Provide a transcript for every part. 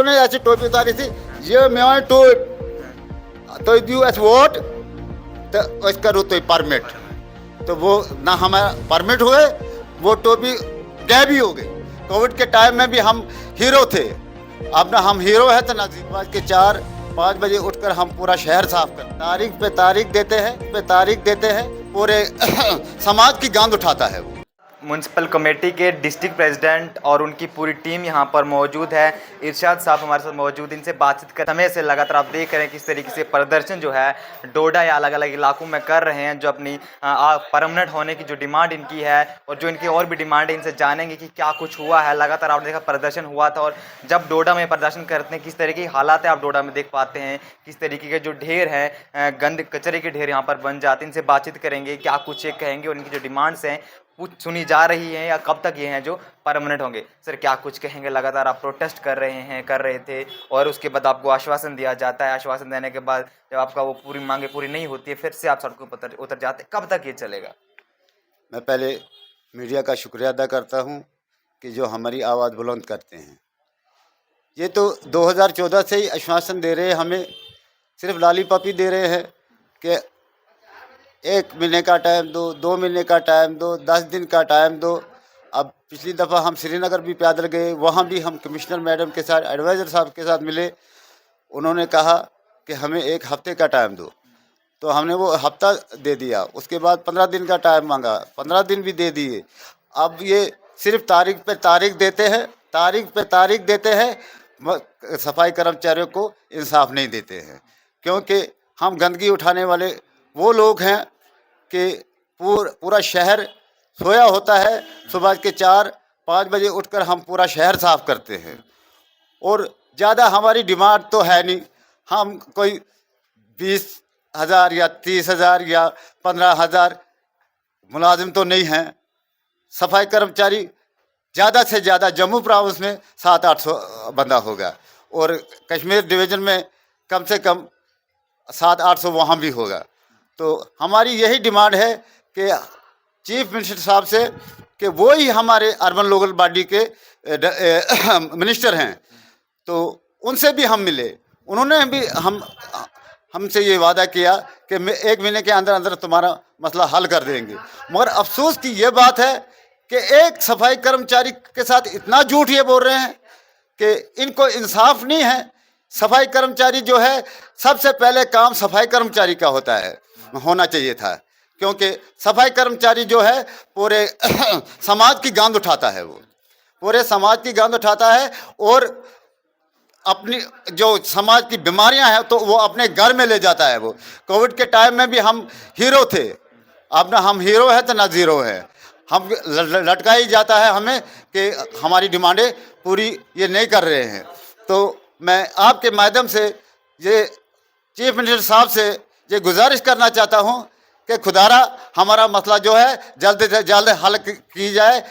ने ऐसी टोपी उतारी थी, ये मैं तो दियो ऐसे वोट तो उसका करो तो परमिट, तो वो ना हमारा परमिट हुए, वो टोपी गायब ही हो गई। कोविड के टाइम में भी हम हीरो थे, अब ना हम हीरो है तो ना आज के 4-5 बजे उठकर हम पूरा शहर साफ कर, तारीख पे तारीख देते हैं, पूरे समाज की गांद उठाता है वो। म्यूनसिपल कमेटी के डिस्ट्रिक्ट प्रेसिडेंट और उनकी पूरी टीम यहाँ पर मौजूद है। इरशाद साहब हमारे साथ मौजूद, इनसे बातचीत कर समय से लगातार आप देख रहे हैं किस तरीके से प्रदर्शन जो है डोडा या अलग अलग इलाकों में कर रहे हैं, जो अपनी परमानेंट होने की जो डिमांड इनकी है और जो इनकी और भी डिमांड है, इनसे जानेंगे कि क्या कुछ हुआ है। लगातार आपने देखा प्रदर्शन हुआ था, और जब डोडा में प्रदर्शन करते हैं किस तरीके की हालात है आप डोडा में देख पाते हैं, किस तरीके के जो ढेर है गंद कचरे के ढेर यहाँ पर बन जाते हैं। इनसे बातचीत करेंगे क्या कुछ ये कहेंगे और इनकी जो डिमांड्स हैं कुछ सुनी जा रही हैं या कब तक ये हैं जो परमानेंट होंगे। सर क्या कुछ कहेंगे, लगातार आप प्रोटेस्ट कर रहे थे और उसके बाद आपको आश्वासन दिया जाता है, आश्वासन देने के बाद जब आपका वो पूरी मांगे पूरी नहीं होती है फिर से आप सड़कों पर उतर जाते हैं, कब तक ये चलेगा? मैं पहले मीडिया का शुक्रिया अदा करता हूं कि जो हमारी आवाज़ बुलंद करते हैं। ये तो 2014 से ही आश्वासन दे रहे हैं, हमें सिर्फ लॉलीपॉप ही दे रहे हैं कि 1 महीने का टाइम दो, 2 महीने का टाइम दो, 10 दिन का टाइम दो। अब पिछली दफ़ा हम श्रीनगर भी पैदल गए, वहाँ भी हम कमिश्नर मैडम के साथ, एडवाइज़र साहब के साथ मिले, उन्होंने कहा कि हमें 1 हफ़्ते का टाइम दो, तो हमने वो हफ्ता दे दिया। उसके बाद 15 दिन का टाइम मांगा, 15 दिन भी दे दिए। अब ये सिर्फ तारीख पे तारीख देते हैं, सफाई कर्मचारियों को इंसाफ नहीं देते हैं, क्योंकि हम गंदगी उठाने वाले वो लोग हैं कि पूरा शहर सोया होता है, सुबह के 4-5 बजे उठकर हम पूरा शहर साफ करते हैं। और ज़्यादा हमारी डिमांड तो है नहीं, हम कोई 20,000 या 30,000 या 15,000 मुलाजिम तो नहीं हैं। सफाई कर्मचारी ज़्यादा से ज़्यादा जम्मू प्रोविंस में 700-800 बंदा होगा, और कश्मीर डिवीज़न में कम से कम 700-800 वहाँ भी होगा। तो हमारी यही डिमांड है कि चीफ मिनिस्टर साहब से कि वो ही हमारे अर्बन लोकल बॉडी के मिनिस्टर हैं, तो उनसे भी हम मिले। उन्होंने भी हमसे ये वादा किया कि 1 महीने के अंदर अंदर तुम्हारा मसला हल कर देंगे। मगर अफसोस की ये बात है कि एक सफाई कर्मचारी के साथ इतना झूठ ये बोल रहे हैं कि इनको इंसाफ नहीं है। सफाई कर्मचारी जो है, सबसे पहले काम सफाई कर्मचारी का होना चाहिए था, क्योंकि सफाई कर्मचारी जो है पूरे समाज की गांद उठाता है, वो पूरे समाज की गांद उठाता है, और अपनी जो समाज की बीमारियां हैं तो वो अपने घर में ले जाता है। वो कोविड के टाइम में भी हम हीरो थे, अब ना हम हीरो है तो ना जीरो है। हम लटका ही जाता है हमें कि हमारी डिमांडें पूरी ये नहीं कर रहे हैं। तो मैं आपके माध्यम से ये चीफ मिनिस्टर साहब से ये गुजारिश करना चाहता हूँ कि खुदारा हमारा मसला जो है जल्द से जल्द हल की जाए,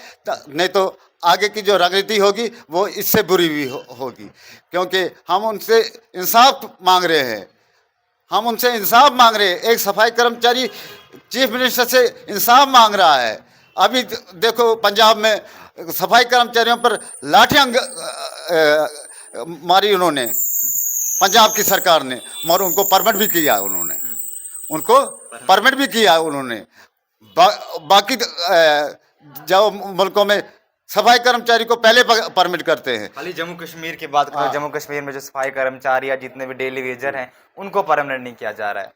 नहीं तो आगे की जो राजनीति होगी वो इससे बुरी भी होगी, क्योंकि हम उनसे इंसाफ मांग रहे हैं। एक सफाई कर्मचारी चीफ मिनिस्टर से इंसाफ मांग रहा है। अभी देखो पंजाब में सफाई कर्मचारियों पर लाठियां मारी उन्होंने, पंजाब की सरकार ने, मगर उनको परमिट भी किया उन्होंने। बाकी जो मुल्कों में सफाई कर्मचारी को पहले परमिट करते हैं। खाली जम्मू कश्मीर की बात करें, जम्मू कश्मीर में जो सफाई कर्मचारी या जितने भी डेली वेजर हैं उनको परमानेंट नहीं किया जा रहा है।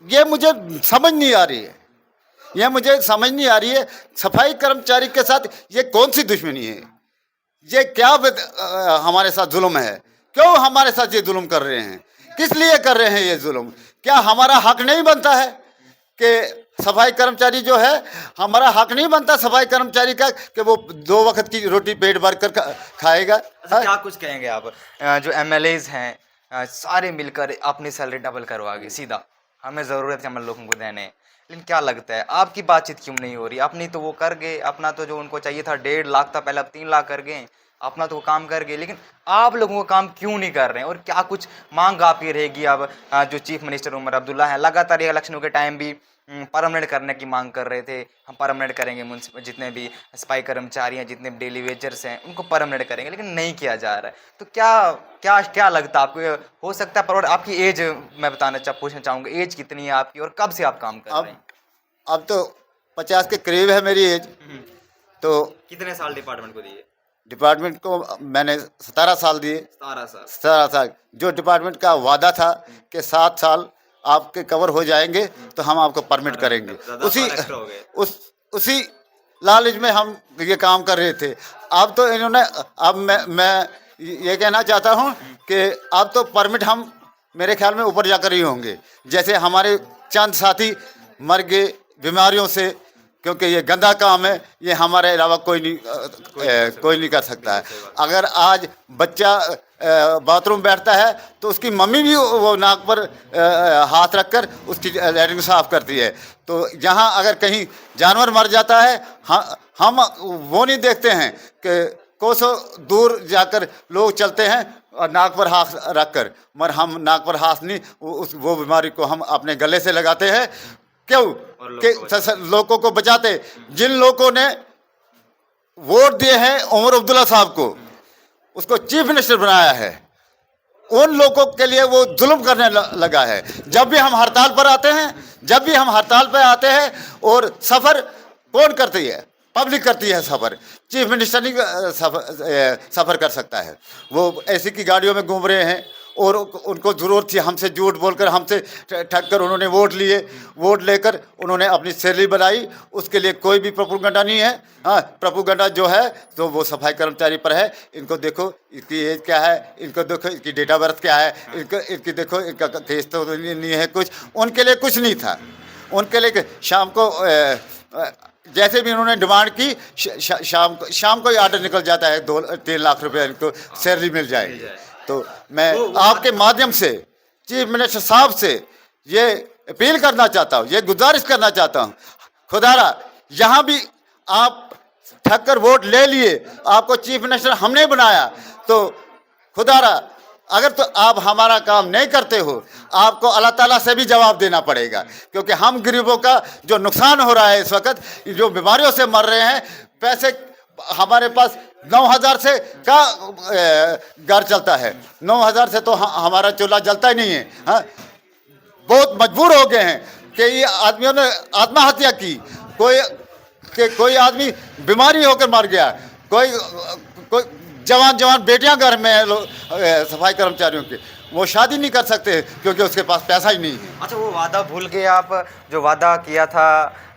ये मुझे समझ नहीं आ रही है, सफाई कर्मचारी के साथ ये कौन सी दुश्मनी है? ये क्या हमारे साथ जुल्म है? क्यों हमारे साथ ये जुल्म कर रहे हैं? किस लिए कर रहे हैं ये जुल्म? क्या हमारा हक नहीं बनता है कि सफाई कर्मचारी जो है, हमारा हक नहीं बनता सफाई कर्मचारी का कि वो 2 वक्त की रोटी पेट भर कर खाएगा? क्या कुछ कहेंगे आप, जो MLAs हैं सारे मिलकर अपनी सैलरी डबल करवाएंगे सीधा, हमें ज़रूरत है हम लोगों को देने, लेकिन क्या लगता है आपकी बातचीत क्यों नहीं हो रही? अपनी तो वो कर गए, अपना तो जो उनको चाहिए था 1.5 लाख था पहले, अब 3 लाख कर गए, अपना तो वो काम कर गए, लेकिन आप लोगों को काम क्यों नहीं कर रहे हैं? और क्या कुछ मांग आपकी रहेगी अब जो चीफ मिनिस्टर उमर अब्दुल्ला है, लगातार ये इलेक्शनों के टाइम भी परमानेंट करने की मांग कर रहे थे, हम परमानेंट करेंगे, जितने भी सफाई कर्मचारी हैं, जितने भी डेली वेजर्स हैं, उनको परमानेंट करेंगे, लेकिन नहीं किया जा रहा है। तो क्या क्या क्या लगता है आपको, हो सकता है पर आपकी एज मैं पूछना चाहूँगा, एज कितनी है आपकी और कब से आप काम कर रहे हैं? अब तो 50 के करीब है मेरी एज। तो कितने साल डिपार्टमेंट को दिए? डिपार्टमेंट को मैंने 17 साल दिए। 17 साल। 17 साल जो डिपार्टमेंट का वादा था कि 7 साल आपके कवर हो जाएंगे तो हम आपको परमिट करेंगे, उसी लालच में हम ये काम कर रहे थे। अब तो इन्होंने, अब मैं ये कहना चाहता हूँ कि अब तो परमिट हम मेरे ख्याल में ऊपर जाकर ही होंगे। जैसे हमारे चंद साथी मर गए बीमारियों से, क्योंकि ये गंदा काम है, ये हमारे अलावा कोई नहीं कर सकता है। अगर आज बच्चा बाथरूम बैठता है तो उसकी मम्मी भी वो नाक पर हाथ रखकर उसकी लैट्रिन साफ करती है। तो यहाँ अगर कहीं जानवर मर जाता है, हम वो नहीं देखते हैं कि कोसों दूर जाकर लोग चलते हैं और नाक पर हाथ रखकर, मगर हम नाक पर हाथ नहीं, वो बीमारी को हम अपने गले से लगाते हैं। क्यों? कि लोगों को बचाते। जिन लोगों ने वोट दिए हैं उमर अब्दुल्ला साहब को, उसको चीफ मिनिस्टर बनाया है, उन लोगों के लिए वो जुल्म करने लगा है। जब भी हम हड़ताल पर आते हैं और सफ़र कौन करती है? पब्लिक करती है सफ़र, चीफ मिनिस्टर नहीं सफ़र कर सकता है। वो ऐसी की गाड़ियों में घूम रहे हैं और उनको ज़रूरत थी हमसे झूठ बोलकर, हमसे ठग कर उन्होंने वोट लिए। वोट लेकर उन्होंने अपनी सैलरी बनाई, उसके लिए कोई भी प्रोपेगेंडा नहीं है। हाँ, प्रोपेगेंडा जो है तो वो सफाई कर्मचारी पर है। इनको देखो इसकी एज क्या है, इनको देखो इसकी डेट ऑफ बर्थ क्या है, इनकी देखो इनका केस तो नहीं है कुछ। उनके लिए कुछ नहीं था। उनके लिए शाम को जैसे भी उन्होंने डिमांड की, शाम को ही आर्डर निकल जाता है 2-3 लाख रुपए इनको सैलरी मिल जाएगी। तो मैं आपके माध्यम से चीफ मिनिस्टर साहब से ये अपील करना चाहता हूँ, ये गुजारिश करना चाहता हूँ, खुदारा यहाँ भी आप ठक्कर वोट ले लिए, आपको चीफ मिनिस्टर हमने बनाया, तो खुदारा अगर तो आप हमारा काम नहीं करते हो, आपको अल्लाह ताला से भी जवाब देना पड़ेगा। क्योंकि हम गरीबों का जो नुकसान हो रहा है इस वक्त, जो बीमारियों से मर रहे हैं, पैसे हमारे पास 9,000 से का घर चलता है, 9,000 से तो हमारा चूल्हा जलता ही नहीं है। हाँ, बहुत मजबूर हो गए हैं कि ये आदमियों ने आत्महत्या की, कोई आदमी बीमारी होकर मर गया, कोई जवान बेटियां घर में है सफाई कर्मचारियों के, वो शादी नहीं कर सकते क्योंकि उसके पास पैसा ही नहीं है। अच्छा, वो वादा भूल गए आप, जो वादा किया था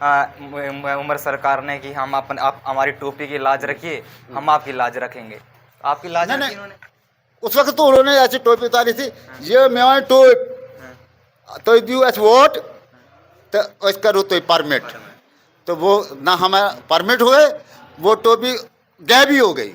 उमर सरकार ने कि हम आप हमारी टोपी की लाज रखिए, हम आपकी लाज रखेंगे। आपकी लाज रखी उन्होंने? उस वक्त तो उन्होंने ऐसी टोपी उतारी थी, ये मैं तो दियो ऐसे वोट तो इसका रू तो परमिट, तो वो ना हमारा परमिट हुए, वो टोपी गायब हो गई।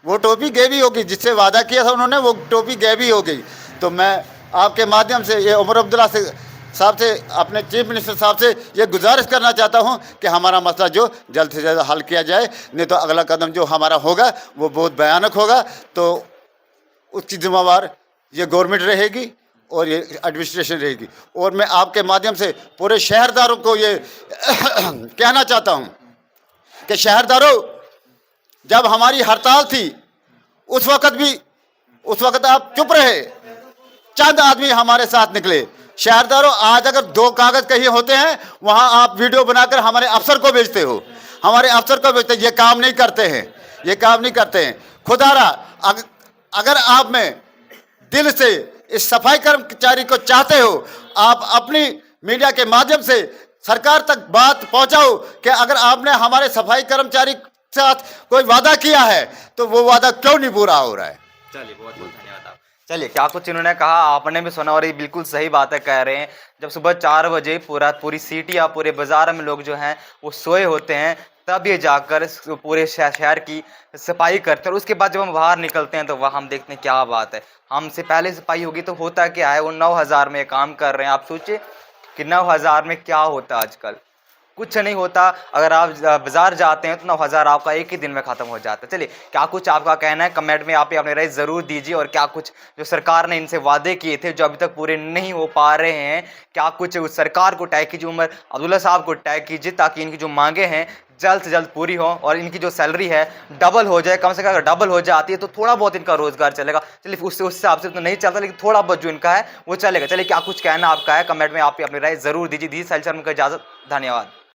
वो टोपी गायब हो गई, जिससे वादा किया था उन्होंने, वो टोपी गायब हो गई। तो मैं आपके माध्यम से ये उमर अब्दुल्ला साहब से, अपने चीफ मिनिस्टर साहब से ये गुजारिश करना चाहता हूँ कि हमारा मसला जो जल्द से जल्द हल किया जाए, नहीं तो अगला कदम जो हमारा होगा वो बहुत भयानक होगा। तो उसकी जिम्मेवार ये गवर्नमेंट रहेगी और ये एडमिनिस्ट्रेशन रहेगी। और मैं आपके माध्यम से पूरे शहरदारों को ये कहना चाहता हूँ कि शहरदारों, जब हमारी हड़ताल थी उस वक्त आप चुप रहे, चंद आदमी हमारे साथ निकले। शहरदारों, आज अगर 2 कागज कहीं होते हैं, वहां आप वीडियो बनाकर हमारे अफसर को भेजते हो, ये काम नहीं करते हैं। खुदारा, अगर आप में दिल से इस सफाई कर्मचारी को चाहते हो, आप अपनी मीडिया के माध्यम से सरकार तक बात पहुंचाओ कि अगर आपने हमारे सफाई कर्मचारी के साथ कोई वादा किया है तो वो वादा क्यों नहीं पूरा हो रहा है। चलिए, बहुत बहुत धन्यवाद आप। चलिए, क्या कुछ इन्होंने कहा आपने भी सुना, और ये बिल्कुल सही बातें कह रहे हैं। जब सुबह 4 बजे पूरी सिटी या पूरे बाजार में लोग जो हैं वो सोए होते हैं, तब ये जाकर पूरे शहर की सफाई करते हैं। और उसके बाद जब हम बाहर निकलते हैं तो वह हम देखते हैं क्या बात है, हमसे पहले सफाई होगी तो होता क्या है, वो 9,000 में काम कर रहे हैं। आप सोचिए कि 9,000 में क्या होता आजकल। कुछ नहीं होता। अगर आप बाजार जाते हैं तो 9,000 आपका एक ही दिन में ख़त्म हो जाता है। चलिए, क्या कुछ आपका कहना है कमेंट में आप ही अपनी राय ज़रूर दीजिए। और क्या कुछ जो सरकार ने इनसे वादे किए थे जो अभी तक पूरे नहीं हो पा रहे हैं, क्या कुछ उस सरकार को तय कीजिए, उमर अब्दुल्ला साहब को तय कीजिए, ताकि इनकी जो मांगे हैं जल्द से जल्द पूरी हो और इनकी जो सैलरी है डबल हो जाए। कम से कम अगर डबल हो जाती है तो थोड़ा बहुत इनका रोजगार चलेगा। चलिए, उससे उस हिसाब से तो नहीं चलता, लेकिन थोड़ा बहुत जो इनका है वो चलेगा। चलिए, क्या कुछ कहना आपका है कमेंट में आप ही अपनी राय जरूर दीजिए। दी सैल शर्मा को इजाजत, धन्यवाद।